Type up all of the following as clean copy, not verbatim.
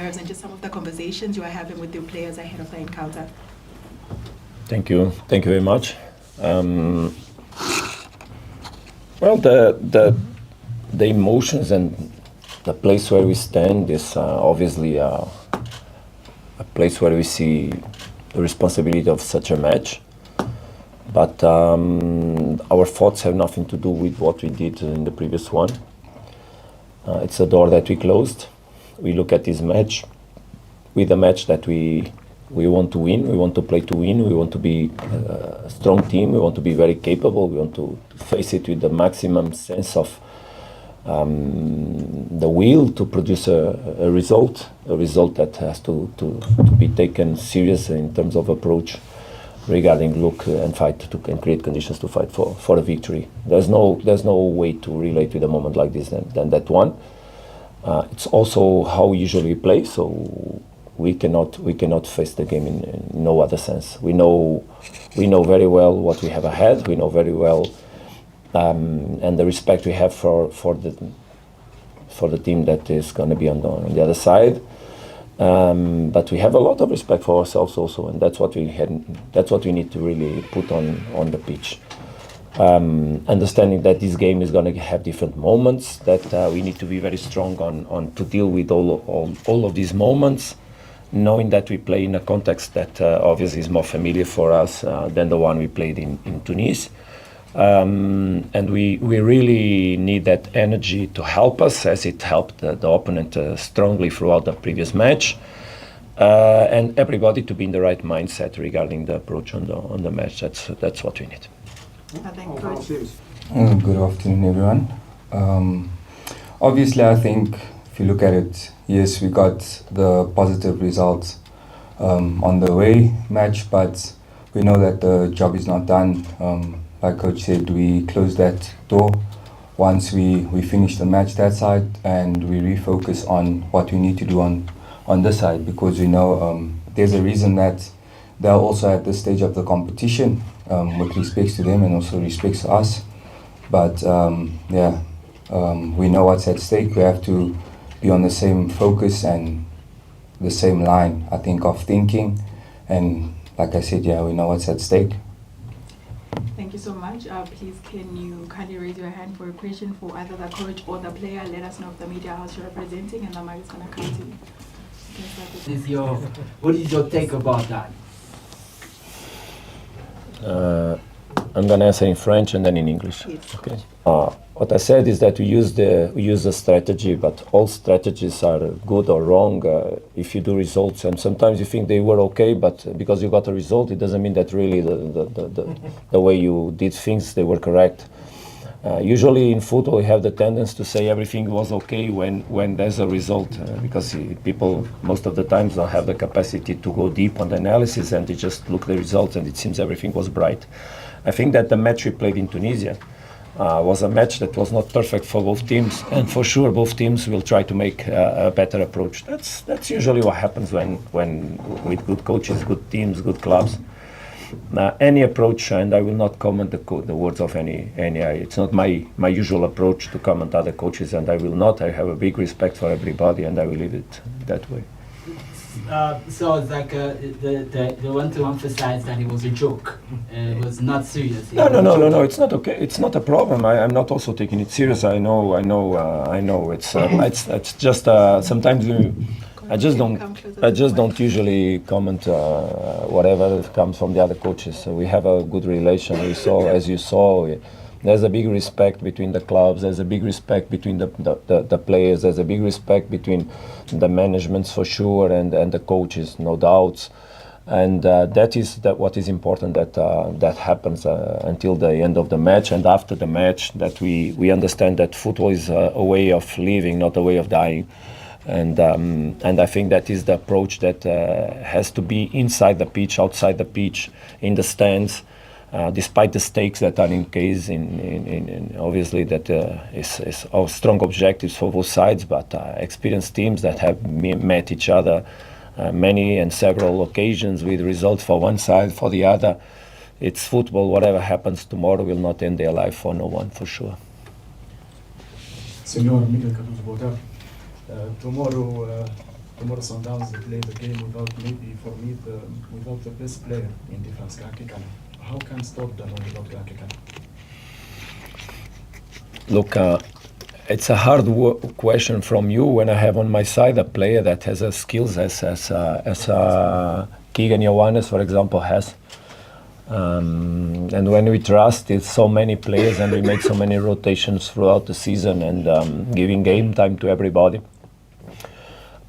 nerves and just some of the conversations you are having with your players ahead of the encounter? Thank you very much. Well, the emotions and the place where we stand is obviously a place where we see the responsibility of such a match. But our thoughts have nothing to do with what we did in the previous one. It's a door that we closed. We look at this match with a match that we want to win. We want to play to win. We want to be a strong team. We want to be very capable. We want to face it with the maximum sense of the will to produce a result that has to be taken seriously in terms of approach regarding look and fight and create conditions to fight for a victory. There's no way to relate with a moment like this than that one. It's also how we usually play, so we cannot face the game in no other sense. We know very well what we have ahead. We know very well and the respect we have for the team that is going to be on the other side. But we have a lot of respect for ourselves also, and that's what we need to really put on the pitch. Understanding that this game is going to have different moments, that we need to be very strong on to deal with all of these moments, knowing that we play in a context that obviously is more familiar for us than the one we played in Tunis. And we really need that energy to help us, as it helped the opponent strongly throughout the previous match, and everybody to be in the right mindset regarding the approach on the match. That's what we need. Good afternoon, everyone. Obviously, I think if you look at it, yes, we got the positive results on the away match, but we know that the job is not done. Like Coach said, we closed that door once we finish the match that side, and we refocus on what we need to do on this side, because we know there's a reason that they're also at this stage of the competition, with respect to them and also respect to us. But we know what's at stake. We have to be on the same focus and the same line, I think, of thinking. And like I said, we know what's at stake. Thank you so much. Please, can you kindly raise your hand for a question for either the coach or the player? Let us know if the media house you're representing, and the mic is going to come to you. What is your take about that? I'm going to answer in French and then in English. Yes. Okay. What I said is that we use the strategy, but all strategies are good or wrong if you do results. And sometimes you think they were okay, but because you got a result, it doesn't mean that really the way you did things, they were correct. Usually in football, we have the tendency to say everything was okay when there's a result, because people most of the times don't have the capacity to go deep on the analysis, and they just look at the results and it seems everything was bright. I think that the match we played in Tunisia was a match that was not perfect for both teams, and for sure both teams will try to make a better approach. That's usually what happens when with good coaches, good teams, good clubs. Any approach, and I will not comment the words of any. It's not my usual approach to comment other coaches, and I will not. I have a big respect for everybody, and I will leave it that way. So it's like they want to emphasize that it was a joke. It was not serious. No. It's not okay. It's not a problem. I'm not also taking it serious. I know. It's just sometimes I just don't usually comment whatever comes from the other coaches. So we have a good relation. As you saw, there's a big respect between the clubs. There's a big respect between the players. There's a big respect between the managements for sure and the coaches, no doubts. And that is what is important, that happens until the end of the match and after the match, that we understand that football is a way of living, not a way of dying. And I think that is the approach that has to be inside the pitch, outside the pitch, in the stands, despite the stakes that are in case. In obviously that is our strong objectives for both sides, but experienced teams that have met each other many and several occasions with results for one side, for the other. It's football. Whatever happens tomorrow will not end their life for no one, for sure. Senor Miguel Cardoso, tomorrow Mamelodi Sundowns play the game without without the best player in defense, Kakikana. How can stop them without Kakikana? Look, it's a hard question from you when I have on my side a player that has a skills as Keegan Ioannis, for example, has. And when we trust it's so many players and we make so many rotations throughout the season and giving game time to everybody.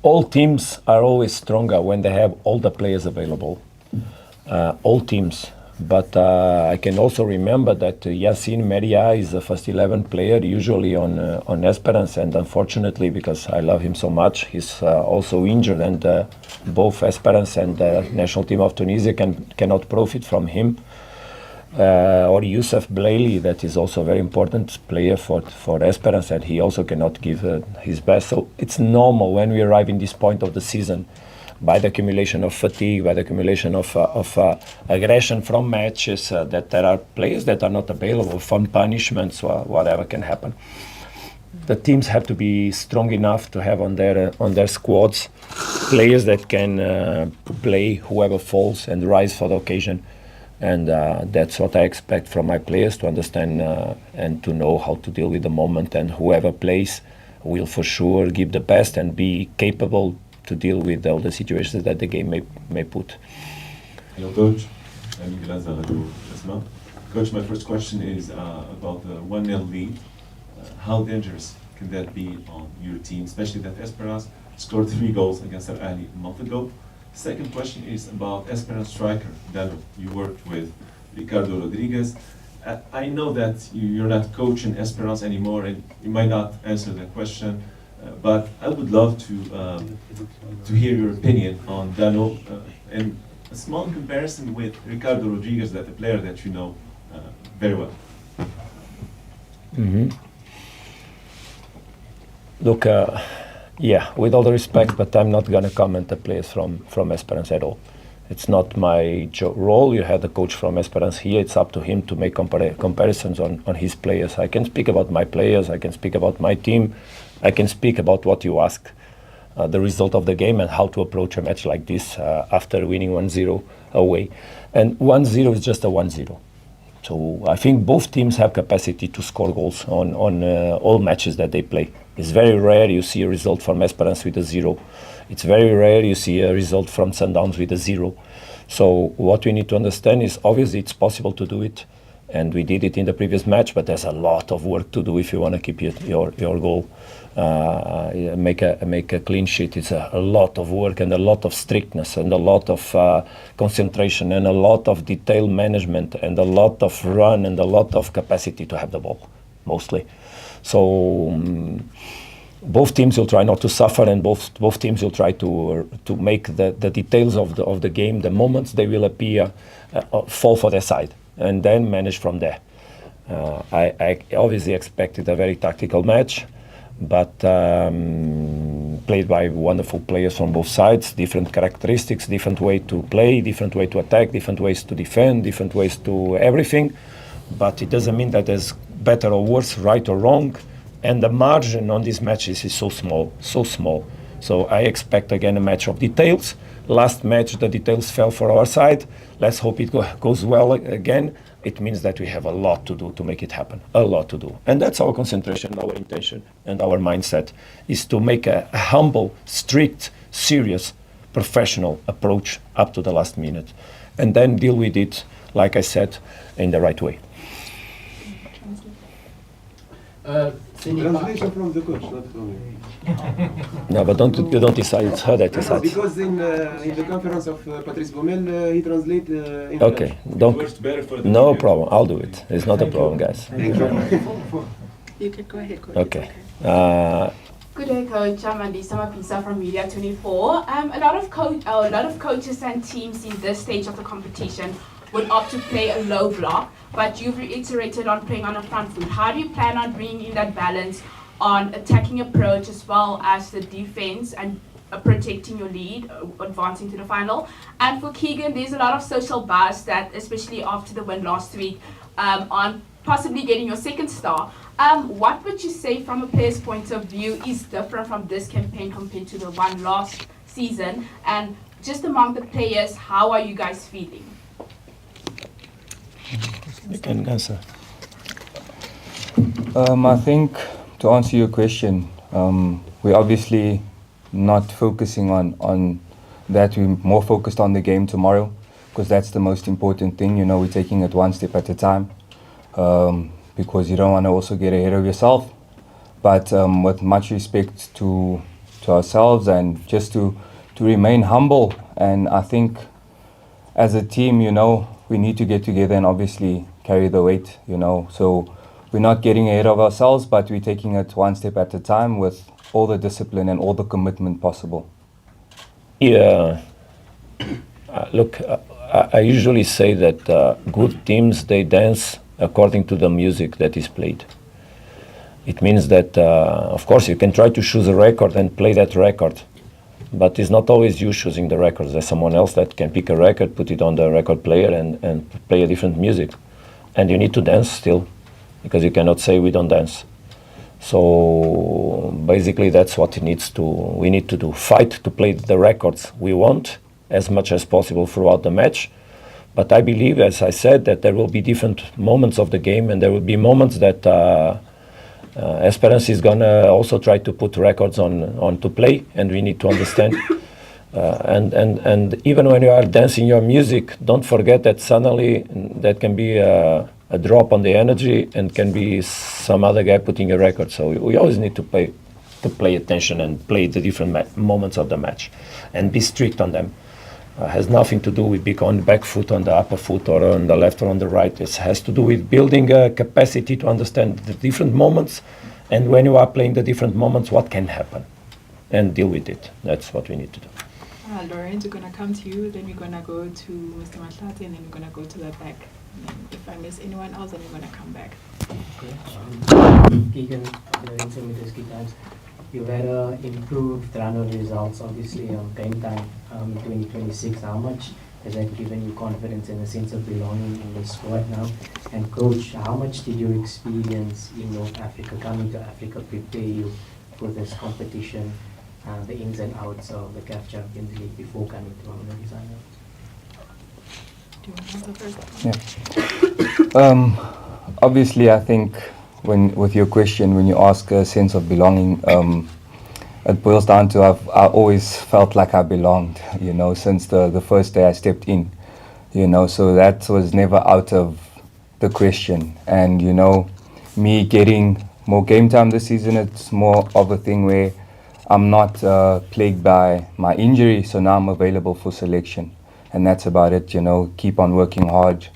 All teams are always stronger when they have all the players available. All teams. But I can also remember that Yacine Meria is the first 11 player usually on Esperance, and unfortunately, because I love him so much, he's also injured, and both Esperance and the national team of Tunisia cannot profit from him. Or Youssef Blaili, that is also a very important player for Esperance, and he also cannot give his best. So it's normal when we arrive in this point of the season, by the accumulation of fatigue, by the accumulation of aggression from matches, that there are players that are not available, from punishments or whatever can happen. The teams have to be strong enough to have on their squads players that can play whoever falls and rise for the occasion. And that's what I expect from my players, to understand and to know how to deal with the moment. And whoever plays will for sure give the best and be capable to deal with all the situations that the game may put. Hello, Coach. I'm Miguel Azarado. Coach, my first question is about the 1-0 lead. How dangerous can that be on your team, especially that Esperance scored 3 goals against Al Ahly a month ago? Second question is about Esperance striker, Dano. You worked with Ricardo Rodriguez. I know that you're not coaching Esperance anymore, and you might not answer that question. But I would love to hear your opinion on Dano, and a small comparison with Ricardo Rodriguez, that a player that you know very well. Mm-hmm. Look, yeah, with all the respect, but I'm not going to comment the players from Esperance at all. It's not my role. You have the coach from Esperance here. It's up to him to make comparisons on his players. I can speak about my players. I can speak about my team. I can speak about what you asked, the result of the game and how to approach a match like this after winning 1-0 away. And 1-0 is just a 1-0. So I think both teams have capacity to score goals on all matches that they play. It's very rare you see a result from Esperance with a 0. It's very rare you see a result from Sundowns with a 0. So what we need to understand is, obviously it's possible to do it, and we did it in the previous match, but there's a lot of work to do if you want to keep your goal. Make a clean sheet. It's a lot of work and a lot of strictness and a lot of concentration and a lot of detail management and a lot of run and a lot of capacity to have the ball, mostly. So both teams will try not to suffer, and both teams will try to make the details of the game, the moments they will appear, fall for their side, and then manage from there. I obviously expected a very tactical match, but played by wonderful players from both sides, different characteristics, different way to play, different way to attack, different ways to defend, different ways to everything. But it doesn't mean that there's better or worse, right or wrong. And the margin on these matches is so small, so small. So I expect again a match of details. Last match, the details fell for our side. Let's hope it goes well again. It means that we have a lot to do to make it happen, a lot to do. And that's our concentration, our intention, and our mindset, is to make a humble, strict, serious, professional approach up to the last minute. And then deal with it, like I said, in the right way. Translation from the coach, not from me. No, but you don't decide. It's her that decides. Because in the conference of Patrice Baumel, he translate in Okay, no problem. I'll do it. It's not a problem, guys. Thank you. You can go ahead, Coach. Okay. Good day, Coach. I'm Andisa Mapisa from Media 24. A lot of coaches and teams in this stage of the competition would opt to play a low block, but you've reiterated on playing on a front foot. How do you plan on bringing in that balance on attacking approach as well as the defense and protecting your lead, advancing to the final? And for Keegan, there's a lot of social buzz that, especially after the win last week, on possibly getting your second star. What would you say from a player's point of view is different from this campaign compared to the one last season? And just among the players, how are you guys feeling? You can answer. I think to answer your question, we're obviously not focusing on that. We're more focused on the game tomorrow because that's the most important thing. You know, we're taking it one step at a time because you don't want to also get ahead of yourself. But with much respect to ourselves and just to remain humble. And I think as a team, you know, we need to get together and obviously carry the weight, you know. So we're not getting ahead of ourselves, but we're taking it one step at a time with all the discipline and all the commitment possible. Yeah. Look, I usually say that good teams, they dance according to the music that is played. It means that, of course, you can try to choose a record and play that record, but it's not always you choosing the records. There's someone else that can pick a record, put it on the record player and play a different music. And you need to dance still, because you cannot say we don't dance. So basically that's what we need to do. Fight to play the records we want as much as possible throughout the match. But I believe, as I said, that there will be different moments of the game, and there will be moments that Esperance is going to also try to put records on to play, and we need to understand. And even when you are dancing your music, don't forget that suddenly that can be a drop on the energy and can be some other guy putting a record. So we always need to pay attention and play the different moments of the match and be strict on them. Has nothing to do with being on the back foot, on the upper foot, or on the left or on the right. It has to do with building a capacity to understand the different moments, and when you are playing the different moments, what can happen, and deal with it. That's what we need to do. Lawrence, we're going to come to you, then we're going to go to Mr. Matlati, and then we're going to go to the back. And then if I miss anyone else, then we're going to come back. Okay. Keegan, Lawrence, times. You've had improved run of results, obviously, on game time in 2026. How much has that given you confidence and a sense of belonging in the squad now? And coach, how much did your experience in North Africa, coming to Africa, prepare you for this competition, the ins and outs of the CAF Champions League before coming to Mamelodi Sundowns? Do you want to answer first? Obviously, I think with your question, when you ask a sense of belonging, it boils down to I always felt like I belonged, you know, since the first day I stepped in, you know, so that was never out of the question. And, you know, me getting more game time this season, it's more of a thing where I'm not plagued by my injury, so now I'm available for selection. And that's about it, you know, keep on working hard.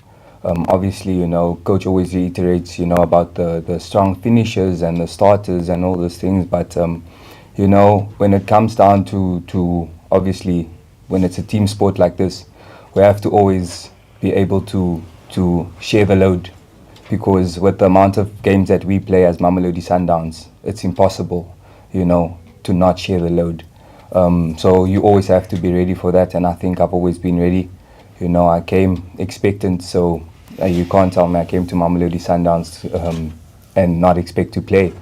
Obviously, you know, coach always reiterates, you know, about the strong finishers and the starters and all those things. But, you know, when it comes down to obviously, when it's a team sport like this, we have to always be able to share the load. Because with the amount of games that we play as Mamelodi Sundowns, it's impossible, you know, to not share the load. So you always have to be ready for that. And I think I've always been ready. You know, I came expectant, so you can't tell me I came to Mamelodi Sundowns and not expect to play.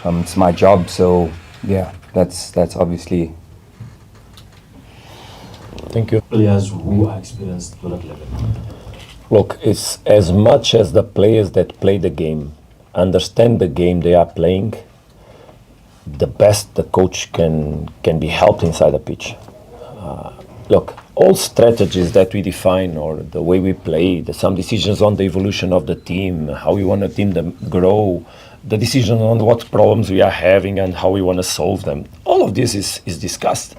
It's my job, so yeah, that's obviously. Thank you. Players who are experienced to that level. Look, it's as much as the players that play the game understand the game they are playing, the best the coach can be helped inside the pitch. Look, all strategies that we define or the way we play, some decisions on the evolution of the team, how we want a team to grow, the decision on what problems we are having and how we want to solve them, all of this is discussed.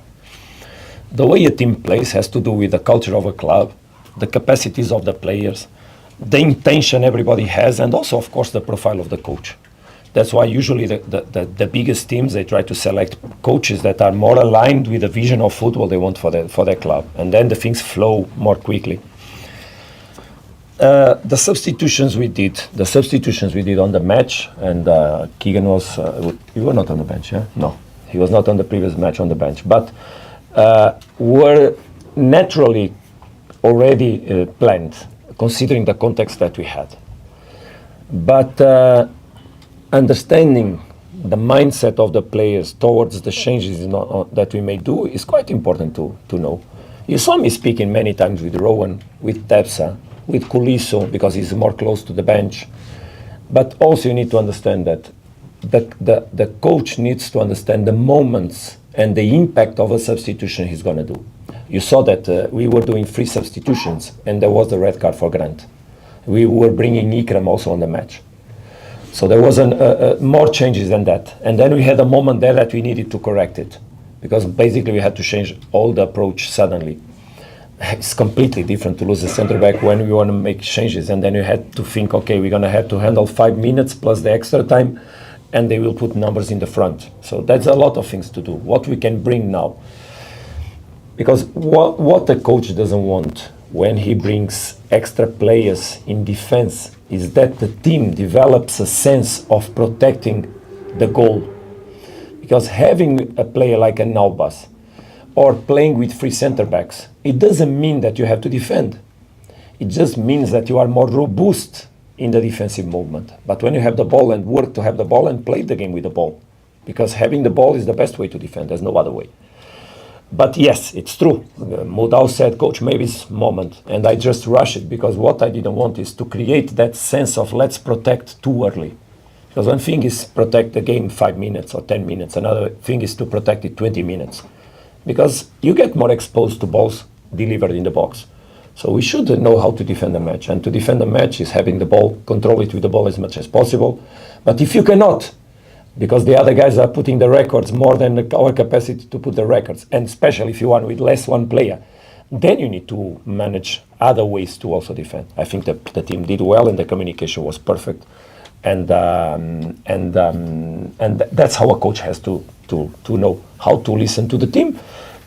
The way a team plays has to do with the culture of a club, the capacities of the players, the intention everybody has, and also, of course, the profile of the coach. That's why usually the biggest teams, they try to select coaches that are more aligned with the vision of football they want for their club. And then the things flow more quickly. The substitutions we did on the match, and Keegan was, you were not on the bench, yeah? No, he was not on the previous match on the bench, but were naturally already planned, considering the context that we had. But understanding the mindset of the players towards the changes that we may do is quite important to know. You saw me speaking many times with Rowan, with Tepsa, with Kuliso, because he's more close to the bench. But also you need to understand that the coach needs to understand the moments and the impact of a substitution he's going to do. You saw that we were doing 3 substitutions, and there was the red card for Grant. We were bringing Ikram also on the match. So there was more changes than that. And then we had a moment there that we needed to correct it, because basically we had to change all the approach suddenly. It's completely different to lose a centre back when we want to make changes, and then you had to think, okay, we're going to have to handle 5 minutes plus the extra time, and they will put numbers in the front. So that's a lot of things to do. What we can bring now, because what the coach doesn't want when he brings extra players in defense is that the team develops a sense of protecting the goal. Because having a player like a Naubas or playing with 3 centre backs, it doesn't mean that you have to defend. It just means that you are more robust in the defensive movement. But when you have the ball and work to have the ball and play the game with the ball, because having the ball is the best way to defend, there's no other way. But yes, it's true. Modau said, coach, maybe it's moment. And I just rush it, because what I didn't want is to create that sense of let's protect too early. Because one thing is protect the game 5 minutes or 10 minutes. Another thing is to protect it 20 minutes. Because you get more exposed to balls delivered in the box. So we should know how to defend a match. And to defend a match is having the ball, control it with the ball as much as possible. But if you cannot, because the other guys are putting the records more than our capacity to put the records, and especially if you want with less one player, then you need to manage other ways to also defend. I think the team did well and the communication was perfect. And that's how a coach has to know how to listen to the team,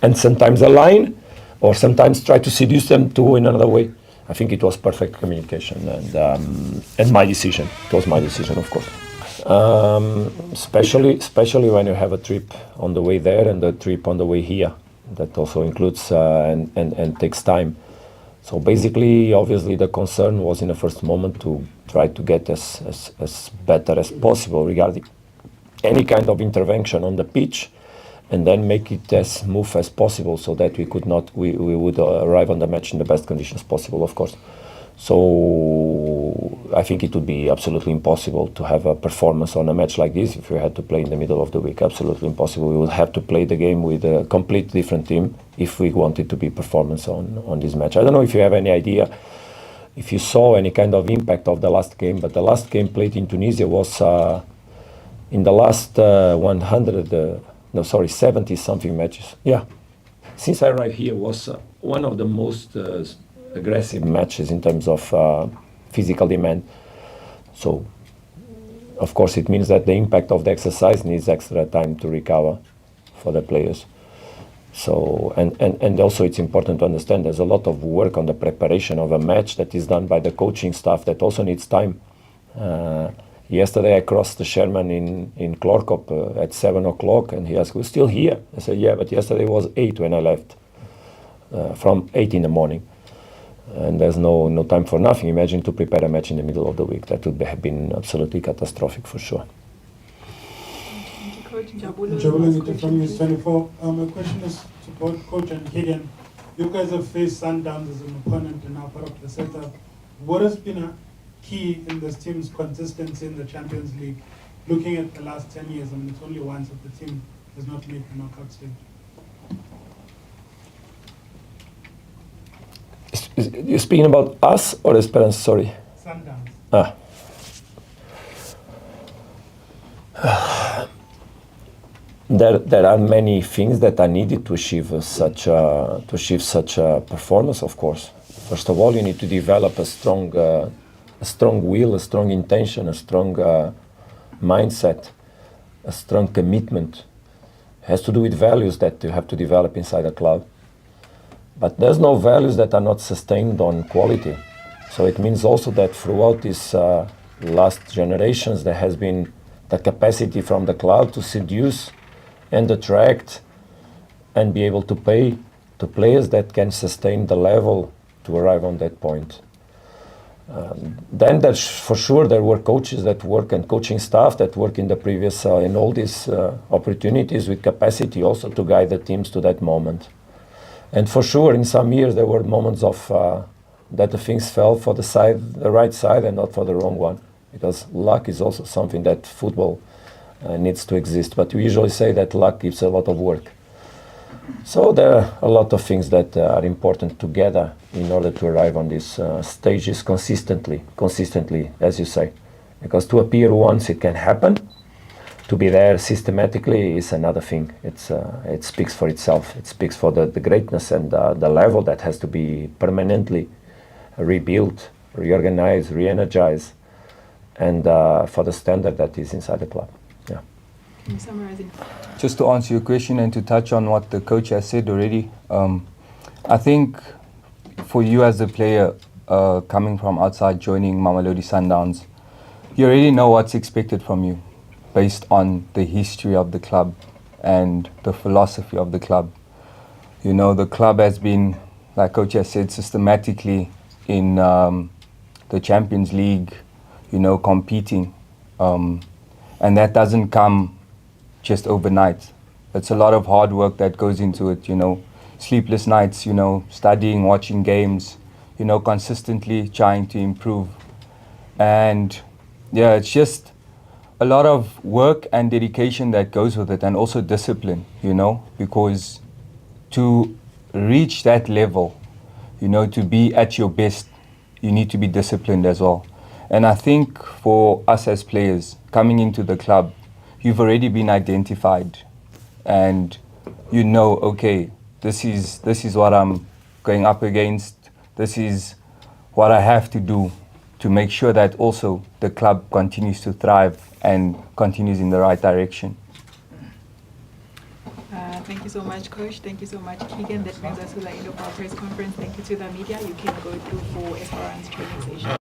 and sometimes align, or sometimes try to seduce them to go in another way. I think it was perfect communication, and my decision. It was my decision, of course. Especially when you have a trip on the way there and a trip on the way here. That also includes and takes time. So basically, obviously, the concern was in the first moment to try to get as better as possible regarding any kind of intervention on the pitch, and then make it as smooth as possible so that we would arrive on the match in the best conditions possible, of course. So I think it would be absolutely impossible to have a performance on a match like this if we had to play in the middle of the week. Absolutely impossible. We would have to play the game with a complete different team if we wanted to be performance on this match. I don't know if you have any idea, if you saw any kind of impact of the last game, but the last game played in Tunisia was in the last 70-something matches. Yeah. Since I arrived here, was one of the most aggressive matches in terms of physical demand. So, of course, it means that the impact of the exercise needs extra time to recover for the players. So, and also it's important to understand there's a lot of work on the preparation of a match that is done by the coaching staff that also needs time. Yesterday I crossed the Sherman in Clorkop at 7 o'clock, and he asked, who's still here? I said, yeah, but yesterday was 8 when I left, from 8 in the morning. And there's no time for nothing. Imagine to prepare a match in the middle of the week. That would have been absolutely catastrophic for sure. Thank you, Coach. Njabulo, Njabulo from News 24. My question is to both Coach and Gideon. You guys have faced Sundowns as an opponent and now part of the setup. What has been a key in this team's consistency in the Champions League? Looking at the last 10 years, I mean, it's only once that the team has not made the knockout stage. You're speaking about us or Esperance? Sorry. Sundowns. There are many things that are needed to achieve such a performance. Of course, first of all, you need to develop a strong will, a strong intention, a strong mindset, a strong commitment. It has to do with values that you have to develop inside a club. But there's no values that are not sustained on quality. So it means also that throughout these last generations, there has been the capacity from the club to seduce and attract and be able to pay to players that can sustain the level to arrive on that point. Then there's for sure there were coaches that work and coaching staff that work in the previous in all these opportunities with capacity also to guide the teams to that moment. And for sure in some years there were moments of that the things fell for the right side and not for the wrong one, because luck is also something that football needs to exist. But we usually say that luck gives a lot of work. So there are a lot of things that are important together in order to arrive on these stages consistently, as you say. Because to appear once it can happen, to be there systematically is another thing. It speaks for itself. It speaks for the greatness and the level that has to be permanently rebuilt, reorganized, re-energized, and for the standard that is inside the club. Yeah. Can you summarize it? Just to answer your question and to touch on what the coach has said already, I think for you as a player coming from outside joining Mamelodi Sundowns, you already know what's expected from you based on the history of the club and the philosophy of the club. You know, the club has been, like Coach has said, systematically in the Champions League, you know, competing. And that doesn't come just overnight. It's a lot of hard work that goes into it, you know, sleepless nights, you know, studying, watching games, you know, consistently trying to improve. And yeah, it's just a lot of work and dedication that goes with it, and also discipline, you know, because to reach that level, you know, to be at your best, you need to be disciplined as well. And I think for us as players coming into the club, you've already been identified and you know, okay, this is what I'm going up against. This is what I have to do to make sure that also the club continues to thrive and continues in the right direction. Thank you so much, Coach. Thank you so much, Keegan. That brings us to the end of our press conference. Thank you to the media. You can go through for Esperance training session.